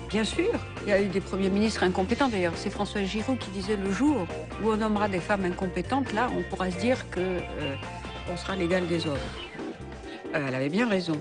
Bien sûr, il y a eu des premiers ministres incompétents. D'ailleurs, c'est François Giroud qui disait le jour où on nommera des femmes incompétentes, là, on pourra se dire que on sera l'égal des hommes. Elle avait bien raison.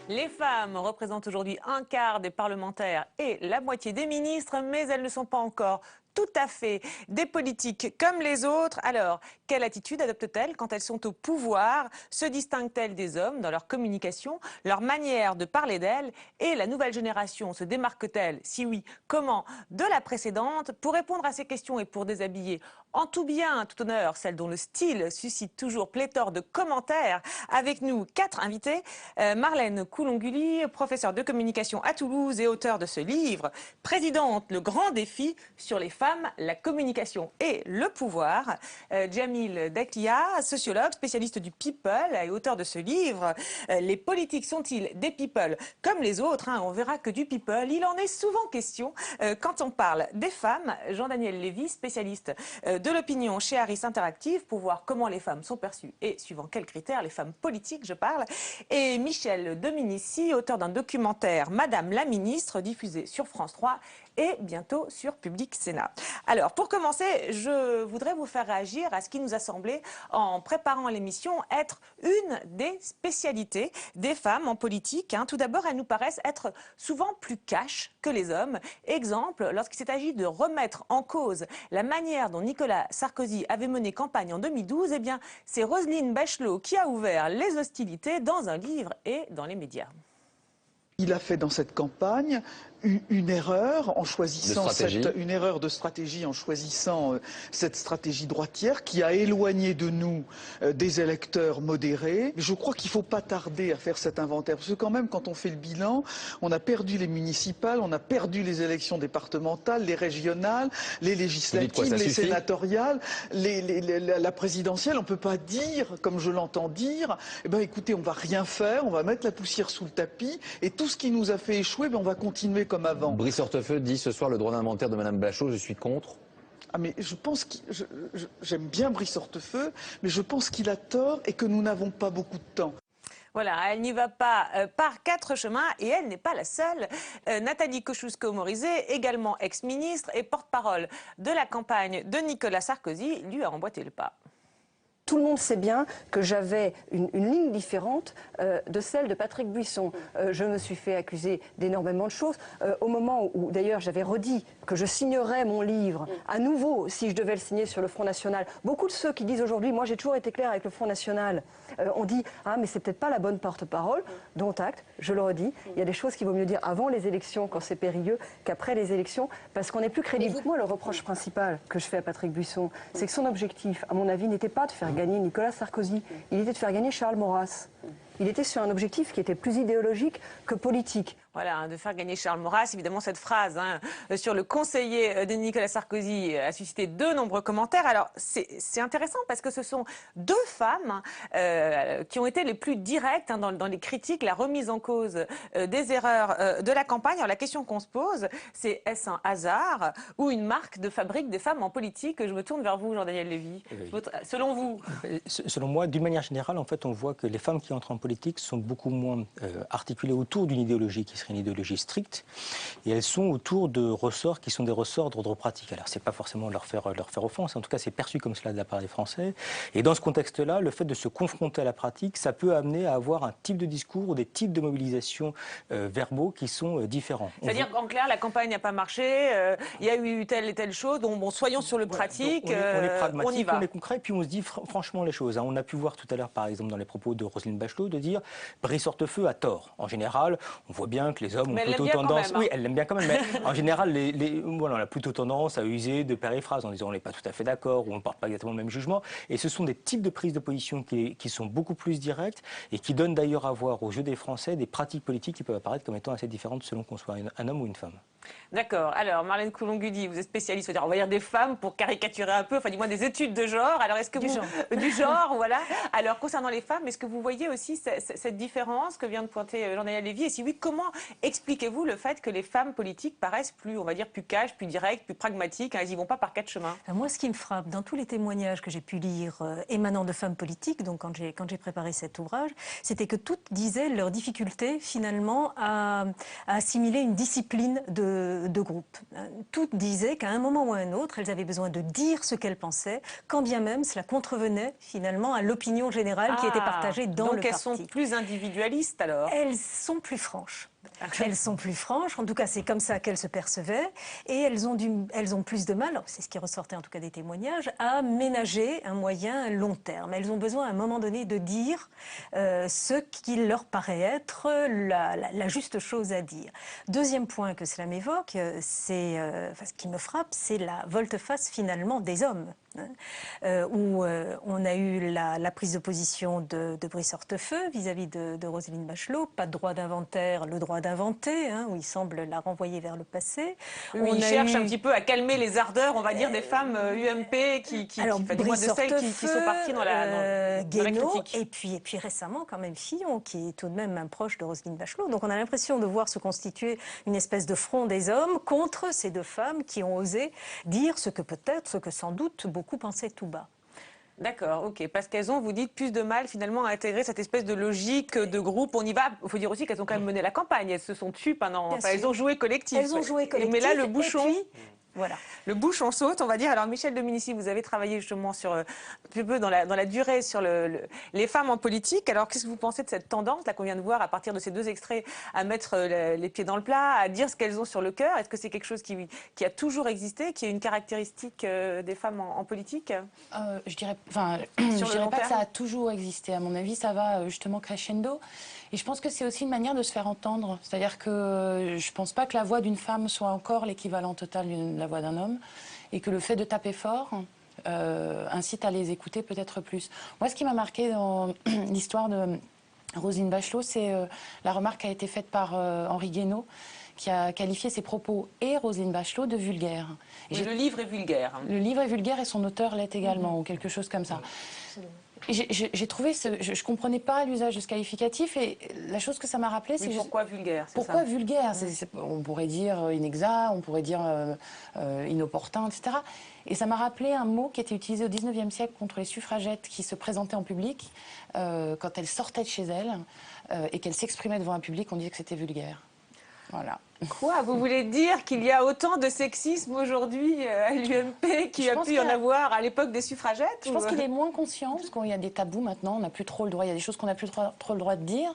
Les femmes représentent aujourd'hui un quart des parlementaires et la moitié des ministres, mais elles ne sont pas encore tout à fait des politiques comme les autres. Alors, quelle attitude adoptent-elles quand elles sont au pouvoir? Se distinguent-elles des hommes dans leur communication, leur manière de parler d'elles? Et la nouvelle génération se démarque-t-elle, si oui, comment, de la précédente? Pour répondre à ces questions et pour déshabiller en tout bien, tout honneur, celle dont le style suscite toujours pléthore de commentaires, avec nous 4 invités. Marlène Coulonguli, professeure de communication à Toulouse et auteure de ce livre, présidente Le Grand Défi sur les femmes, la communication et le pouvoir. Djamil Daklia, sociologue, spécialiste du people et auteur de ce livre. Les politiques sont-ils des people comme les autres? On verra que du people, il en est souvent question quand on parle des femmes. Jean-Daniel Lévy, spécialiste de l'opinion chez Harris Interactive, pour voir comment les femmes sont perçues et suivant quels critères, les femmes politiques, je parle. Et Michel Dominici, auteur d'un documentaire Madame la Ministre, diffusé sur France 3 et bientôt sur Public Sénat. Alors, pour commencer, je voudrais vous faire réagir à ce qui nous a semblé, en préparant l'émission, être une des spécialités des femmes en politique. Tout d'abord, elles nous paraissent être souvent plus cash que les hommes. Exemple, lorsqu'il s'est agi de remettre en cause la manière dont Nicolas Sarkozy avait mené campagne en 2012, eh bien, c'est Roselyne Bachelot qui a ouvert les hostilités dans un livre et dans les médias. Il a fait dans cette campagne une erreur en choisissant une erreur de stratégie en choisissant cette stratégie droitière qui a éloigné de nous des électeurs modérés. Je crois qu'il ne faut pas tarder à faire cet inventaire parce que quand même quand on fait le bilan, on a perdu les municipales, on a perdu les élections départementales, les régionales, les législatives, les sénatoriales, la présidentielle. On ne peut pas dire, comme je l'entends dire, eh ben, écoutez, on ne va rien faire, on va mettre la poussière sous le tapis et tout ce qui nous a fait échouer, ben, on va continuer comme avant. Brice Hortefeux dit ce soir le droit d'inventaire de Madame Bachelot, je suis contre. Ah mais je pense que j'aime bien Brice Hortefeux, mais je pense qu'il a tort et que nous n'avons pas beaucoup de temps. Voilà, elle n'y va pas par 4 chemins et elle n'est pas la seule. Nathalie Kosciusko-Morizet, également ex-ministre et porte-parole de la campagne de Nicolas Sarkozy, lui a emboîté le pas. Tout le monde sait bien que j'avais une ligne différente de celle de Patrick Buisson. Je me suis fait accuser d'énormément de choses. Au moment où, d'ailleurs, j'avais redit que je signerais mon livre à nouveau si je devais le signer sur le Front National. Beaucoup de ceux qui disent aujourd'hui, moi j'ai toujours été clair avec le Front National, on dit « Ah, mais c'est peut-être pas la bonne porte-parole ». Dont acte, je le redis, il y a des choses qu'il vaut mieux dire avant les élections, quand c'est périlleux, qu'après les élections, parce qu'on est plus crédible. Moi, le reproche principal que je fais à Patrick Buisson, c'est que son objectif, à mon avis, n'était pas de faire gagner Nicolas Sarkozy, il était de faire gagner Charles Maurras. Il était sur un objectif qui était plus idéologique que politique. Voilà, de faire gagner Charles Maurras. Évidemment, cette phrase sur le conseiller de Nicolas Sarkozy a suscité de nombreux commentaires. Alors, c'est intéressant parce que ce sont 2 femmes qui ont été les plus directes dans les critiques, la remise en cause des erreurs de la campagne. Alors, la question qu'on se pose, c'est est-ce un hasard ou une marque de fabrique des femmes en politique? Je me tourne vers vous, Jean-Daniel Lévy. Selon vous? Selon moi, d'une manière générale, en fait, on voit que les femmes qui entrent en politique sont beaucoup moins articulées autour d'une idéologie qui serait une idéologie stricte, et elles sont autour de ressorts qui sont des ressorts d'ordre pratique. Alors, c'est pas forcément leur faire offense, en tout cas, c'est perçu comme cela de la part des Français. Et dans ce contexte-là, le fait de se confronter à la pratique, ça peut amener à avoir un type de discours ou des types de mobilisation verbaux qui sont différents. C'est-à-dire qu'en clair, la campagne n'a pas marché, il y a eu telle et telle chose, donc bon, soyons sur le pratique, on est pragmatique, on y va. On est concret, puis on se dit franchement les choses. On a pu voir tout à l'heure, par exemple, dans les propos de Roselyne Bachelot, de dire Brice Hortefeux a tort. En général, on voit bien que les hommes ont plutôt tendance... Oui, elle l'aime bien quand même, mais en général, voilà, on a plutôt tendance à user de périphrases en disant on n'est pas tout à fait d'accord ou on ne porte pas exactement le même jugement. Et ce sont des types de prises de position qui sont beaucoup plus directes et qui donnent d'ailleurs à voir aux yeux des Français des pratiques politiques qui peuvent apparaître comme étant assez différentes selon qu'on soit un homme ou une femme. D'accord. Alors, Marlène Coulonguli, vous êtes spécialiste, on va dire des femmes pour caricaturer un peu, enfin du moins des études de genre. Alors, est-ce que du genre, voilà. Alors, concernant les femmes, est-ce que vous voyez aussi cette différence que vient de pointer Jean-Daniel Lévy? Et si oui, comment expliquez-vous le fait que les femmes politiques paraissent plus, on va dire, plus cash, plus directes, plus pragmatiques, hein, elles n'y vont pas par quatre chemins? Moi, ce qui me frappe dans tous les témoignages que j'ai pu lire émanant de femmes politiques, donc quand j'ai préparé cet ouvrage, c'était que toutes disaient leur difficulté finalement à assimiler une discipline de groupe. Toutes disaient qu'à un moment ou à un autre, elles avaient besoin de dire ce qu'elles pensaient, quand bien même cela contrevenait finalement à l'opinion générale qui était partagée dans le parti. Donc elles sont plus individualistes alors? Elles sont plus franches. Elles sont plus franches, en tout cas c'est comme ça qu'elles se percevaient, et elles ont plus de mal, c'est ce qui ressortait en tout cas des témoignages, à ménager un moyen long terme. Elles ont besoin à un moment donné de dire ce qui leur paraît être la juste chose à dire. Deuxième point que cela m'évoque, c'est ce qui me frappe, c'est la volte-face finalement des hommes. Où on a eu la prise de position de Brice Hortefeux vis-à-vis de Roselyne Bachelot, pas de droit d'inventaire, le droit d'inventer, hein, où il semble la renvoyer vers le passé. Oui, il cherche un petit peu à calmer les ardeurs, on va dire, des femmes UMP qui sont parties dans la critique. Et puis récemment, quand même, Fillon, qui est tout de même un proche de Roselyne Bachelot. Donc on a l'impression de voir se constituer une espèce de front des hommes contre ces deux femmes qui ont osé dire ce que sans doute beaucoup pensaient tout bas. D'accord, ok. Parce qu'elles ont, vous dites, plus de mal finalement à intégrer cette espèce de logique de groupe. On y va. Il faut dire aussi qu'elles ont quand même mené la campagne. Elles se sont tues pendant. Enfin, elles ont joué collectif. Elles ont joué collectif. Mais là, le bouchon. Voilà. Le bouchon saute, on va dire. Alors, Michel Dominici, vous avez travaillé justement sur, un peu dans la durée sur les femmes en politique. Alors, qu'est-ce que vous pensez de cette tendance là qu'on vient de voir à partir de ces deux extraits à mettre les pieds dans le plat, à dire ce qu'elles ont sur le cœur? Est-ce que c'est quelque chose qui a toujours existé, qui est une caractéristique des femmes en politique? Je dirais pas que ça a toujours existé. À mon avis, ça va justement crescendo. Et je pense que c'est aussi une manière de se faire entendre. C'est-à-dire que je ne pense pas que la voix d'une femme soit encore l'équivalent total de la voix d'un homme. Et que le fait de taper fort incite à les écouter peut-être plus. Moi, ce qui m'a marqué dans l'histoire de Roselyne Bachelot, c'est la remarque qui a été faite par Henri Guénaud, qui a qualifié ses propos et Roselyne Bachelot de vulgaires. Et le livre est vulgaire. Le livre est vulgaire et son auteur l'est également, ou quelque chose comme ça. J'ai trouvé, je ne comprenais pas l'usage de ce qualificatif, et la chose que ça m'a rappelé, c'est... Pourquoi vulgaire? Pourquoi vulgaire? On pourrait dire inexact, on pourrait dire inopportun, etc. Et ça m'a rappelé un mot qui était utilisé au XIXe siècle contre les suffragettes qui se présentaient en public, quand elles sortaient de chez elles et qu'elles s'exprimaient devant un public, on disait que c'était vulgaire. Voilà. Quoi? Vous voulez dire qu'il y a autant de sexisme aujourd'hui à l'UMP qu'il y a pu y en avoir à l'époque des suffragettes? Je pense qu'il est moins conscient, parce qu'il y a des tabous maintenant, on n'a plus trop le droit, il y a des choses qu'on n'a plus trop le droit de dire,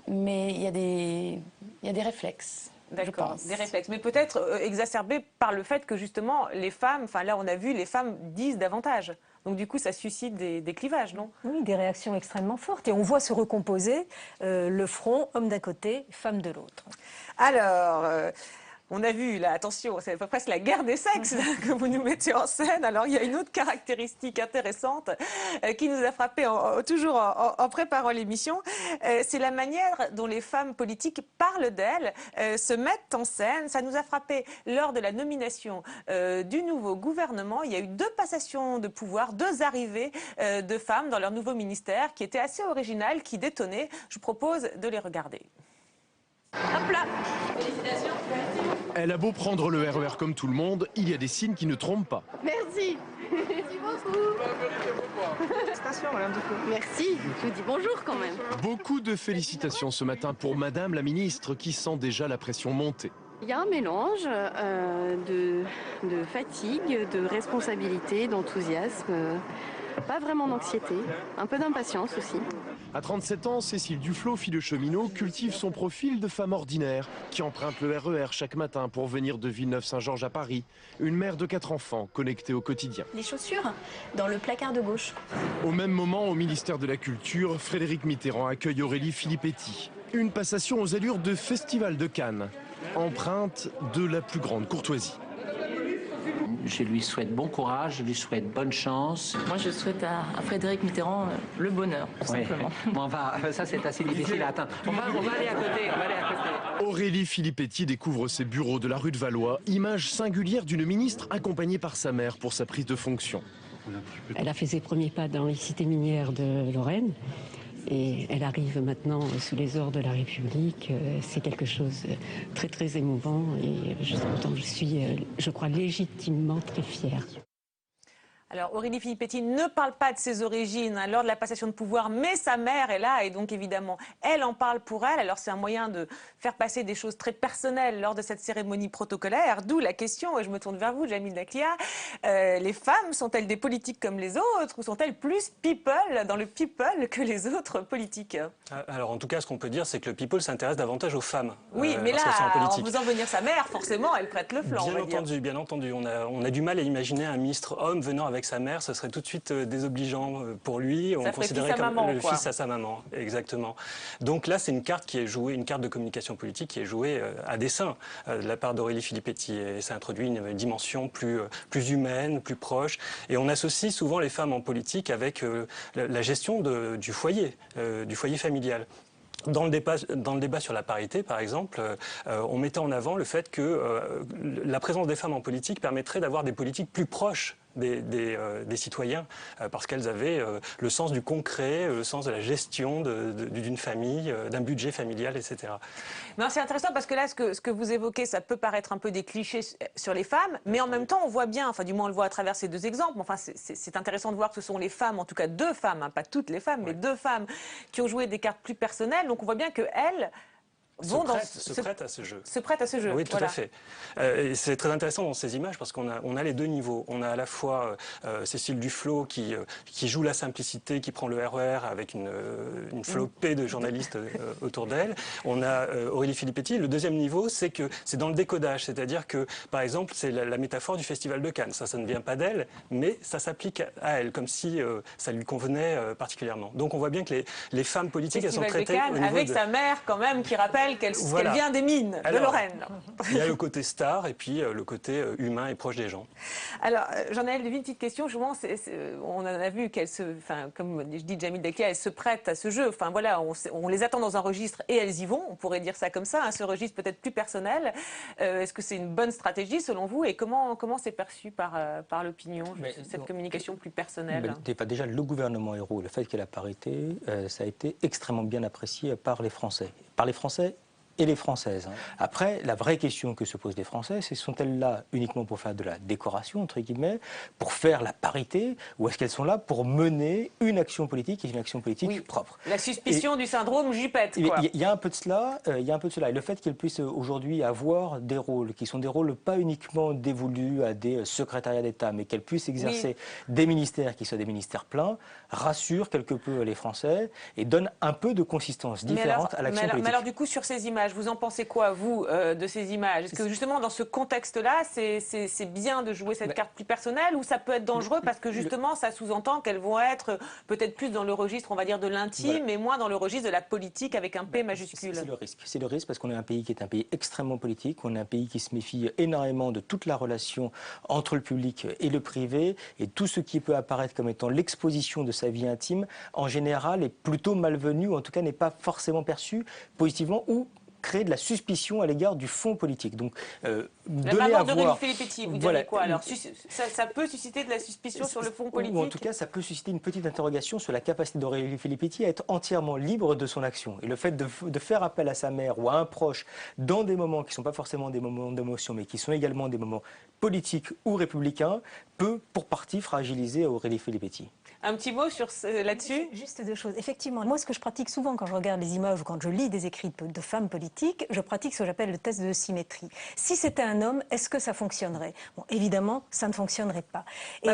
mais il y a des réflexes. D'accord, des réflexes, mais peut-être exacerbés par le fait que justement les femmes, enfin là on a vu, les femmes disent davantage. Donc du coup ça suscite des clivages, non? Oui, des réactions extrêmement fortes. Et on voit se recomposer le front, homme d'un côté, femme de l'autre. Alors, on a vu, là, attention, c'est presque la guerre des sexes là, que vous nous mettez en scène. Alors, il y a une autre caractéristique intéressante qui nous a frappé toujours en préparant l'émission. C'est la manière dont les femmes politiques parlent d'elles, se mettent en scène. Ça nous a frappé lors de la nomination du nouveau gouvernement. Il y a eu 2 passations de pouvoir, 2 arrivées de femmes dans leur nouveau ministère qui étaient assez originales, qui détonnaient. Je vous propose de les regarder. Hop là! Félicitations! Elle a beau prendre le RER comme tout le monde, il y a des signes qui ne trompent pas. Merci! Merci beaucoup! Félicitations, Madame Duclos. Merci, je vous dis bonjour quand même. Beaucoup de félicitations ce matin pour Madame la Ministre qui sent déjà la pression monter. Il y a un mélange de fatigue, de responsabilité, d'enthousiasme, pas vraiment d'anxiété, un peu d'impatience aussi. À 37 ans, Cécile Duflot, fille de cheminot, cultive son profil de femme ordinaire qui emprunte le RER chaque matin pour venir de Villeneuve-Saint-Georges à Paris. Une mère de 4 enfants connectée au quotidien. Les chaussures dans le placard de gauche. Au même moment, au ministère de la Culture, Frédéric Mitterrand accueille Aurélie Filippetti. Une passation aux allures de Festival de Cannes, empreinte de la plus grande courtoisie. Je lui souhaite bon courage, je lui souhaite bonne chance. Moi, je souhaite à Frédéric Mitterrand le bonheur, tout simplement. Bon, ça, c'est assez difficile à atteindre. On va aller à côté, Aurélie Filippetti découvre ses bureaux de la rue de Valois, image singulière d'une ministre accompagnée par sa mère pour sa prise de fonction. Elle a fait ses premiers pas dans les cités minières de Lorraine. et elle arrive maintenant sous les ors de la République. C'est quelque chose de très très émouvant et je suis, je crois, légitimement très fière. Alors Aurélie Filippetti ne parle pas de ses origines lors de la passation de pouvoir, mais sa mère est là et donc évidemment elle en parle pour elle. Alors c'est un moyen de faire passer des choses très personnelles lors de cette cérémonie protocolaire, d'où la question, et je me tourne vers vous Jamil Dakhlia, les femmes sont-elles des politiques comme les autres ou sont-elles plus people, dans le people, que les autres politiques? Alors en tout cas ce qu'on peut dire c'est que le people s'intéresse davantage aux femmes. Oui mais là, en faisant venir sa mère, forcément elle prête le flanc. Bien entendu, on a du mal à imaginer un ministre homme venant avec sa mère, ce serait tout de suite désobligeant pour lui. On considérait comme le fils à sa maman, exactement. Donc là, c'est une carte qui est jouée, une carte de communication politique qui est jouée à dessein de la part d'Aurélie Filippetti. Et ça introduit une dimension plus humaine, plus proche. Et on associe souvent les femmes en politique avec la gestion du foyer familial. Dans le débat sur la parité, par exemple, on mettait en avant le fait que la présence des femmes en politique permettrait d'avoir des politiques plus proches des citoyens, parce qu'elles avaient le sens du concret, le sens de la gestion d'une famille, d'un budget familial, etc. C'est intéressant parce que là, ce que vous évoquez, ça peut paraître un peu des clichés sur les femmes, mais en même temps, on voit bien, enfin du moins on le voit à travers ces deux exemples, enfin, c'est intéressant de voir que ce sont les femmes, en tout cas deux femmes, hein, pas toutes les femmes, mais deux femmes qui ont joué des cartes plus personnelles, donc on voit bien qu'elles se prête à ce jeu. Se prête à ce jeu. Oui, tout à fait. Et c'est très intéressant dans ces images parce qu'on a les deux niveaux. On a à la fois Cécile Duflot qui joue la simplicité, qui prend le RER avec une flopée de journalistes autour d'elle. On a Aurélie Filippetti. Le deuxième niveau, c'est que c'est dans le décodage. C'est-à-dire que, par exemple, c'est la métaphore du Festival de Cannes. Ça ne vient pas d'elle, mais ça s'applique à elle, comme si ça lui convenait particulièrement. Donc on voit bien que les femmes politiques, elles sont traitées au niveau avec sa mère quand même, qui rappelle qu'elle vient des mines de Lorraine. Il y a le côté star et puis le côté humain et proche des gens. Alors, Jean-Noël Lévy, une petite question. On en a vu qu'elle comme je dis Jamil Dakhlia, elle se prête à ce jeu. Enfin voilà, on les attend dans un registre et elles y vont. On pourrait dire ça comme ça, hein, ce registre peut-être plus personnel. Est-ce que c'est une bonne stratégie selon vous et comment c'est perçu par l'opinion, cette communication plus personnelle? Déjà, le gouvernement héros, le fait qu'il y ait la parité, ça a été extrêmement bien apprécié par les Français. Par les Français et les Françaises. Après, la vraie question que se posent les Français, c'est sont-elles là uniquement pour faire de la décoration, entre guillemets, pour faire la parité, ou est-ce qu'elles sont là pour mener une action politique et une action politique propre? La suspicion du syndrome Juppette, quoi. Il y a un peu de cela, Et le fait qu'elles puissent aujourd'hui avoir des rôles qui sont des rôles pas uniquement dévolus à des secrétariats d'État, mais qu'elles puissent exercer des ministères qui soient des ministères pleins, rassure quelque peu les Français et donne un peu de consistance différente à l'action politique. Mais alors du coup, sur ces images, vous en pensez quoi, vous, de ces images? Est-ce que justement, dans ce contexte-là, c'est bien de jouer cette carte plus personnelle ou ça peut être dangereux parce que justement, ça sous-entend qu'elles vont être peut-être plus dans le registre, on va dire, de l'intime et moins dans le registre de la politique avec un P majuscule? C'est le risque parce qu'on est un pays qui est un pays extrêmement politique, on est un pays qui se méfie énormément de toute la relation entre le public et le privé et tout ce qui peut apparaître comme étant l'exposition de sa vie intime, en général, est plutôt malvenu ou en tout cas n'est pas forcément perçu positivement ou créer de la suspicion à l'égard du fond politique. Donc, la maman d'Aurélie Filippetti, vous diriez quoi alors? Ça peut susciter de la suspicion sur le fond politique? Ou en tout cas, ça peut susciter une petite interrogation sur la capacité d'Aurélie Filippetti à être entièrement libre de son action. Et le fait de faire appel à sa mère ou à un proche dans des moments qui ne sont pas forcément des moments d'émotion, mais qui sont également des moments politiques ou républicains, peut pour partie fragiliser Aurélie Filippetti. Un petit mot là-dessus? Juste deux choses. Effectivement, moi, ce que je pratique souvent quand je regarde les images ou quand je lis des écrits de femmes politiques, je pratique ce que j'appelle le test de symétrie. Si c'était un homme, est-ce que ça fonctionnerait? Bon, évidemment, ça ne fonctionnerait pas.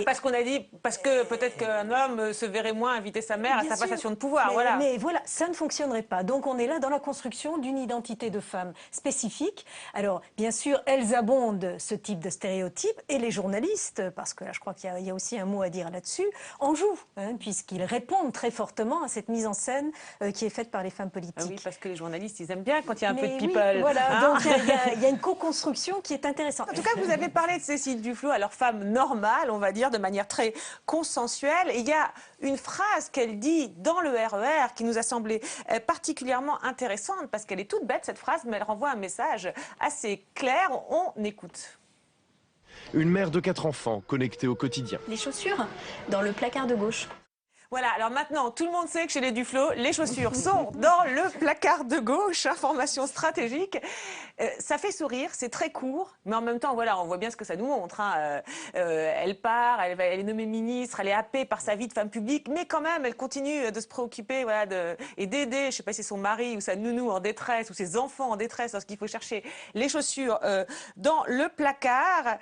Parce qu'on a dit, parce que peut-être qu'un homme se verrait moins inviter sa mère à sa passation de pouvoir. Mais voilà, ça ne fonctionnerait pas. Donc on est là dans la construction d'une identité de femme spécifique. Alors, bien sûr, elles abondent ce type de stéréotypes et les journalistes, parce que là, je crois qu'il y a aussi un mot à dire là-dessus, en jouent. Puisqu'ils répondent très fortement à cette mise en scène qui est faite par les femmes politiques. Oui, parce que les journalistes, ils aiment bien quand il y a un peu de people. Voilà, donc il y a une co-construction qui est intéressante. En tout cas, vous avez parlé de Cécile Duflot, alors femme normale, on va dire, de manière très consensuelle. Et il y a une phrase qu'elle dit dans le RER qui nous a semblé particulièrement intéressante, parce qu'elle est toute bête, cette phrase, mais elle renvoie un message assez clair. On écoute. Une mère de 4 enfants connectée au quotidien. Les chaussures dans le placard de gauche. Voilà, alors maintenant, tout le monde sait que chez les Duflot, les chaussures sont dans le placard de gauche, information stratégique. Ça fait sourire, c'est très court, mais en même temps, voilà, on voit bien ce que ça nous montre. Hein. Elle part, elle est nommée ministre, elle est happée par sa vie de femme publique, mais quand même, elle continue de se préoccuper voilà, et d'aider, je ne sais pas si c'est son mari ou sa nounou en détresse, ou ses enfants en détresse, lorsqu'il faut chercher les chaussures dans le placard.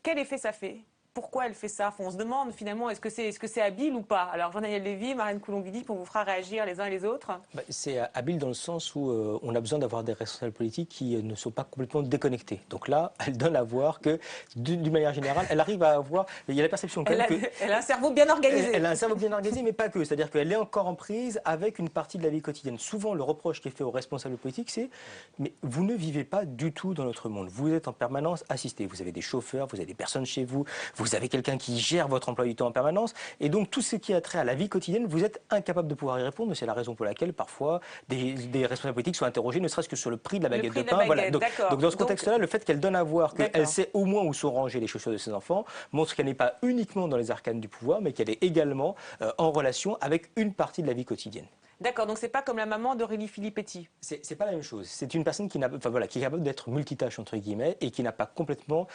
Quel effet ça fait ? Pourquoi elle fait ça? On se demande finalement, est-ce que c'est habile ou pas? Alors Jean-Daniel Lévy, Marlène Coulon-Guidi, on vous fera réagir les uns et les autres. C'est habile dans le sens où on a besoin d'avoir des responsables politiques qui ne sont pas complètement déconnectés. Donc là, elle donne à voir que, d'une manière générale, elle arrive à avoir... Il y a la perception quand même elle a un cerveau bien organisé. Elle a un cerveau bien organisé, mais pas que. C'est-à-dire qu'elle est encore en prise avec une partie de la vie quotidienne. Souvent, le reproche qui est fait aux responsables politiques, c'est « mais vous ne vivez pas du tout dans notre monde. Vous êtes en permanence assisté. Vous avez des chauffeurs, vous avez des personnes chez vous, vous avez quelqu'un qui gère votre emploi du temps en permanence, et donc tout ce qui a trait à la vie quotidienne, vous êtes incapable de pouvoir y répondre. C'est la raison pour laquelle parfois des responsables politiques sont interrogés, ne serait-ce que sur le prix de la baguette de pain. Voilà. Donc dans ce contexte-là, le fait qu'elle donne à voir qu'elle sait au moins où sont rangées les chaussures de ses enfants montre qu'elle n'est pas uniquement dans les arcanes du pouvoir, mais qu'elle est également en relation avec une partie de la vie quotidienne. D'accord, donc c'est pas comme la maman d'Aurélie Filippetti. C'est pas la même chose. C'est une personne qui est capable d'être multitâche entre guillemets et qui n'a pas complètement,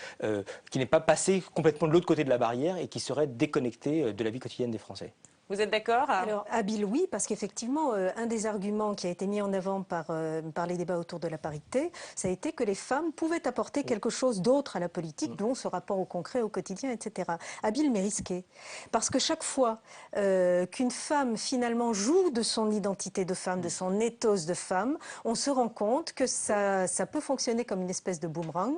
qui n'est pas passée complètement de l'autre côté de la barrière et qui serait déconnectée de la vie quotidienne des Français. Vous êtes d'accord? Alors, habile, oui, parce qu'effectivement, un des arguments qui a été mis en avant par les débats autour de la parité, ça a été que les femmes pouvaient apporter quelque chose d'autre à la politique, dont ce rapport au concret, au quotidien, etc. Habile, mais risqué. Parce que chaque fois qu'une femme, finalement, joue de son identité de femme, de son ethos de femme, on se rend compte que ça peut fonctionner comme une espèce de boomerang.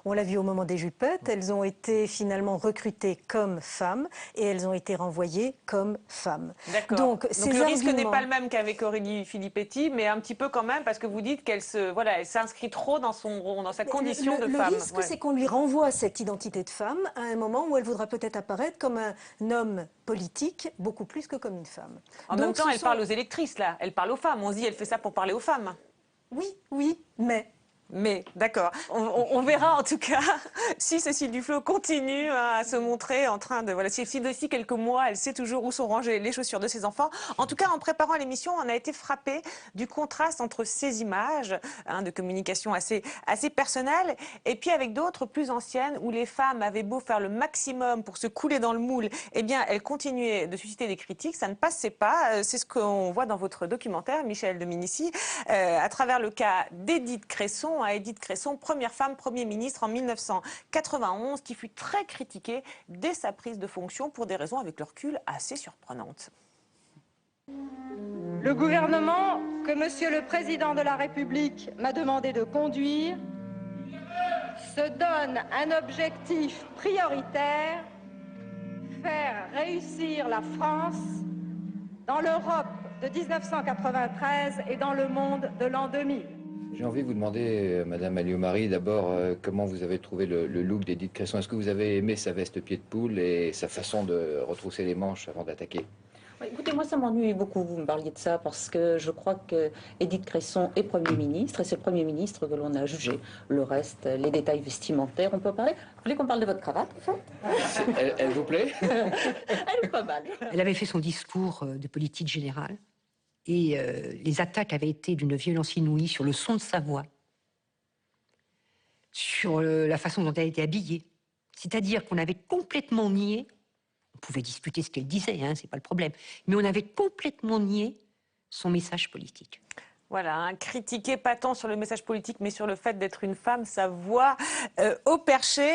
On l'a vu au moment des jupettes, elles ont été finalement recrutées comme femmes et elles ont été renvoyées comme femmes. D'accord. Donc le risque n'est pas le même qu'avec Aurélie Filippetti, mais un petit peu quand même, parce que vous dites qu'elle s'inscrit trop dans sa condition de femme. Le risque, c'est qu'on lui renvoie cette identité de femme à un moment où elle voudra peut-être apparaître comme un homme politique, beaucoup plus que comme une femme. En même temps, elle parle aux électrices, là. Elle parle aux femmes. On se dit, elle fait ça pour parler aux femmes. Oui, mais d'accord. On verra en tout cas si Cécile Duflot continue à se montrer en train de... Voilà, si d'ici quelques mois, elle sait toujours où sont rangées les chaussures de ses enfants. En tout cas, en préparant l'émission, on a été frappé du contraste entre ces images de communication assez personnelles et puis avec d'autres plus anciennes où les femmes avaient beau faire le maximum pour se couler dans le moule, eh bien, elles continuaient de susciter des critiques. Ça ne passait pas. C'est ce qu'on voit dans votre documentaire, Michel Dominici, à travers le cas d'Édith Cresson. Édith Cresson, première femme Premier ministre en 1991, qui fut très critiquée dès sa prise de fonction pour des raisons avec le recul assez surprenantes. Le gouvernement que Monsieur le Président de la République m'a demandé de conduire se donne un objectif prioritaire, faire réussir la France dans l'Europe de 1993 et dans le monde de l'an 2000. J'ai envie de vous demander, Madame Alliot-Marie, d'abord, comment vous avez trouvé le look d'Édith Cresson? Est-ce que vous avez aimé sa veste pied de poule et sa façon de retrousser les manches avant d'attaquer? Écoutez, moi, ça m'ennuie beaucoup, vous me parliez de ça, parce que je crois que Édith Cresson est Premier ministre, et c'est le Premier ministre que l'on a jugé. Le reste, les détails vestimentaires, on peut parler. Vous voulez qu'on parle de votre cravate, en fait? Elle vous plaît? Elle est pas mal. Elle avait fait son discours de politique générale. Et les attaques avaient été d'une violence inouïe sur le son de sa voix, sur la façon dont elle était habillée. C'est-à-dire qu'on avait complètement nié, on pouvait discuter ce qu'elle disait, hein, c'est pas le problème, mais on avait complètement nié son message politique. Voilà, critiquer pas tant sur le message politique, mais sur le fait d'être une femme, sa voix au perché.